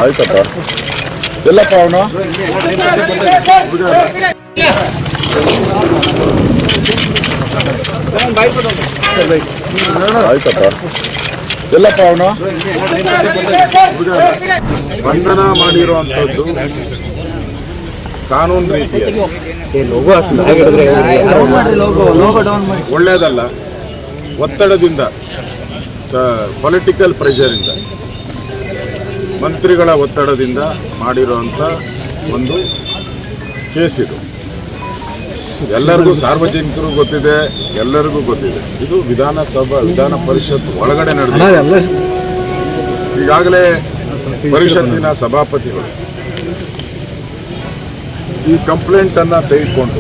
ಆಯ್ತಪ್ಪ ಎಲ್ಲಪ್ಪ ಅವನು ಆಯ್ತಪ್ಪ ಎಲ್ಲಪ್ಪ ಅವನು ಬಂಧನ ಮಾಡಿರುವಂಥದ್ದು ಕಾನೂನು ರೀತಿಯಲ್ಲಿ ಒಳ್ಳೆಯದಲ್ಲ. ಒತ್ತಡದಿಂದ ಪೊಲಿಟಿಕಲ್ ಪ್ರೆಷರಿಂದ ಮಂತ್ರಿಗಳ ಒತ್ತಡದಿಂದ ಮಾಡಿರುವಂಥ ಒಂದು ಕೇಸ್ ಇದು. ಎಲ್ಲರಿಗೂ ಸಾರ್ವಜನಿಕರು ಗೊತ್ತಿದೆ, ಎಲ್ಲರಿಗೂ ಗೊತ್ತಿದೆ. ಇದು ವಿಧಾನ ಪರಿಷತ್ ಒಳಗಡೆ ನಡೆದಿದೆ. ಈಗಾಗಲೇ ಪರಿಷತ್ತಿನ ಸಭಾಪತಿಗಳು ಈ ಕಂಪ್ಲೇಂಟನ್ನು ತೆಗೆದುಕೊಂಡು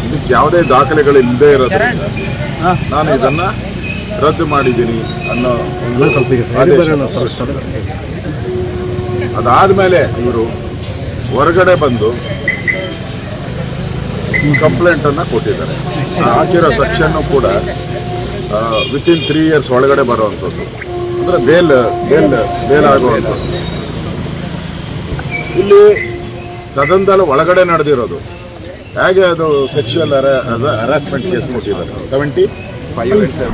ಇದಕ್ಕೆ ಯಾವುದೇ ದಾಖಲೆಗಳು ಇಲ್ಲದೇ ಇರೋದ್ರಿಂದ ನಾನು ಇದನ್ನು ರದ್ದು ಮಾಡಿದ್ದೀನಿ ಅನ್ನೋ ಅದಾದಮೇಲೆ ಇವರು ಹೊರಗಡೆ ಬಂದು ಕಂಪ್ಲೇಂಟನ್ನು ಕೊಟ್ಟಿದ್ದಾರೆ. ಹಾಕಿರೋ ಸೆಕ್ಷನ್ನು ಕೂಡ ವಿತಿನ್ 3 years ಒಳಗಡೆ ಬರುವಂಥದ್ದು, ಅಂದರೆ ಬೇಲ್ ಆಗುವಂಥದ್ದು. ಇಲ್ಲಿ ಸದನದಲ್ಲಿ ಒಳಗಡೆ ನಡೆದಿರೋದು ಹೇಗೆ ಅದು ಸೆಕ್ಷುವಲ್ ಹರಾಸ್ಮೆಂಟ್ ಕೇಸ್ ಕೊಟ್ಟಿದ್ದಾರೆ 75